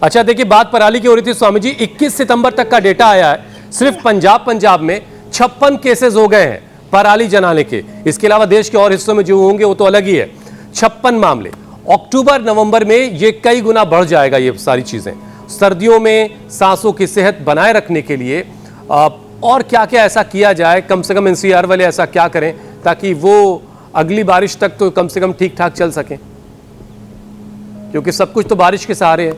अच्छा देखिए, बात पराली की हो रही थी स्वामी जी। 21 सितंबर तक का डेटा आया है, सिर्फ पंजाब में 56 केसेस हो गए हैं पराली जलाने के। इसके अलावा देश के और हिस्सों में जो होंगे वो तो अलग ही है। 56 मामले। अक्टूबर नवंबर में ये कई गुना बढ़ जाएगा। ये सारी चीजें सर्दियों में सांसों की सेहत बनाए रखने के लिए और क्या क्या ऐसा किया जाए, कम से कम एनसीआर वाले ऐसा क्या करें ताकि वो अगली बारिश तक तो कम से कम ठीक ठाक चल सकें, क्योंकि सब कुछ तो बारिश के सहारे है।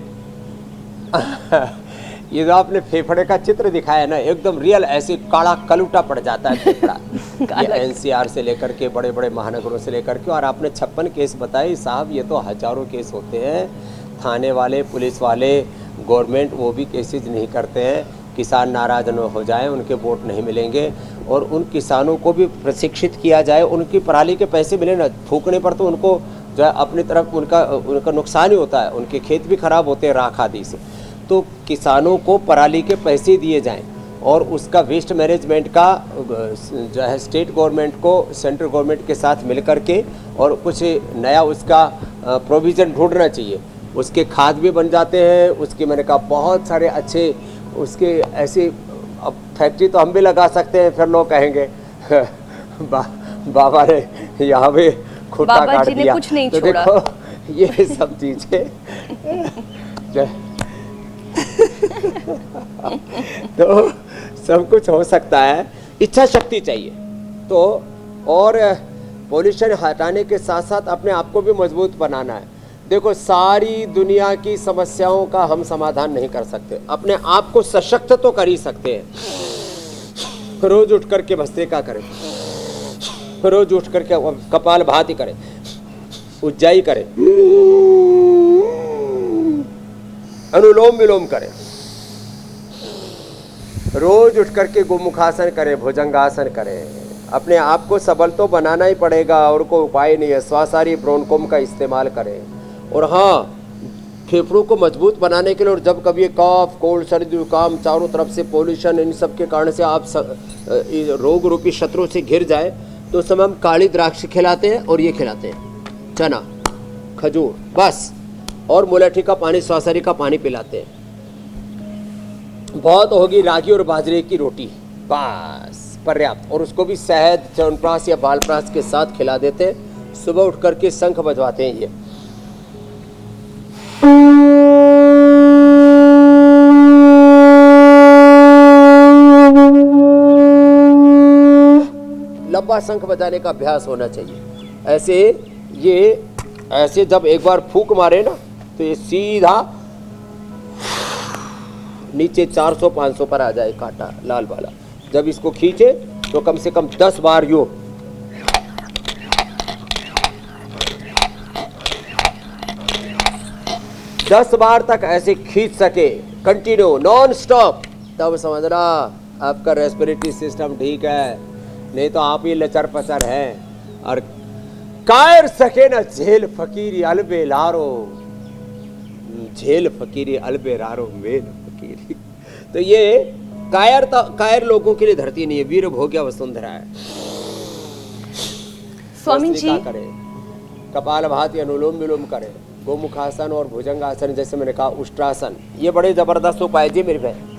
ये जो आपने फेफड़े का चित्र दिखाया ना, एकदम रियल, ऐसे काला कलूटा पड़ जाता है फेफड़ा। ये एनसीआर से लेकर के बड़े बड़े महानगरों से लेकर के, और आपने 56 केस बताए साहब, ये तो हजारों केस होते हैं। थाने वाले, पुलिस वाले, गवर्नमेंट वो भी केसेस नहीं करते हैं। किसान नाराज न हो जाए, उनके वोट नहीं मिलेंगे, और उन किसानों को भी प्रशिक्षित किया जाए। उनकी पराली के पैसे मिले ना, फूकने पर तो उनको जो है अपनी तरफ उनका नुकसान ही होता है, उनके खेत भी खराब होते हैं राख आदि से। तो किसानों को पराली के पैसे दिए जाएं, और उसका वेस्ट मैनेजमेंट का जो है स्टेट गवर्नमेंट को सेंट्रल गवर्नमेंट के साथ मिल कर के और कुछ नया उसका प्रोविज़न ढूंढना चाहिए। उसके खाद भी बन जाते हैं, उसके मैंने कहा बहुत सारे अच्छे उसके ऐसे। अब फैक्ट्री तो हम भी लगा सकते हैं, फिर लोग कहेंगे बाबा ने यहाँ पे खुट्टा काट दिया, कुछ नहीं तो छोड़ा। देखो ये सब चीज़ें तो सब कुछ हो सकता है, इच्छा शक्ति चाहिए तो। और पॉल्यूशन हटाने के साथ साथ अपने आप को भी मजबूत बनाना है। देखो, सारी दुनिया की समस्याओं का हम समाधान नहीं कर सकते, अपने आप को सशक्त तो कर ही सकते हैं। रोज उठ करके भस्त्रिका करें, रोज उठ करके कपाल भाती करें, उज्जाई करें, अनुलोम विलोम करें, रोज उठ करके गोमुखासन करें, भुजंगासन करें। अपने आप को सबल तो बनाना ही पड़ेगा, और कोई उपाय नहीं है। श्वासारी ब्रोनकोम का इस्तेमाल करें। और हाँ, फेफड़ों को मजबूत बनाने के लिए, और जब कभी कफ, कोल्ड, सर्दी, जुकाम, चारों तरफ से पोल्यूशन, इन सब के कारण से आप रोग रूपी शत्रु से घिर जाए, तो उस समय हम काली द्राक्ष खिलाते हैं, और ये खिलाते हैं चना, खजूर, बस, और मुलेठी का पानी, श्वासारी का पानी पिलाते हैं। बहुत होगी रागी और बाजरे की रोटी, बस पर्याप्त। और उसको भी शहद, च्यवनप्राश या बालप्राश के साथ खिला देते हैं। सुबह उठ करके शंख बजवाते हैं ये। लंबा शंख बजाने का अभ्यास होना चाहिए। ऐसे जब एक बार फूंक मारे ना, तो ये सीधा नीचे 400-500 पर आ जाए कांटा लाल वाला। जब इसको खींचे तो कम से कम 10 बार यो 10 बार तक ऐसे खींच सके कंटिन्यू नॉन स्टॉप, तब समझना आपका रेस्पिरेटरी सिस्टम ठीक है। नहीं तो आप ही लचर पचर हैं। और कायर सके न झेल फकीरी अलबे लारो, झेल फकीरी अलबे लारो मेल फकीरी। तो ये कायर लोगों के लिए धरती नहीं है, वीर भोग्या वसुंधरा है। स्वामी जी करें, कपाल भाती, अनुलोम विलोम करें, गोमुखासन और भुजंगासन, जैसे मैंने कहा उष्ट्रासन, ये बड़े जबरदस्त उपाय जी मेरे भाई।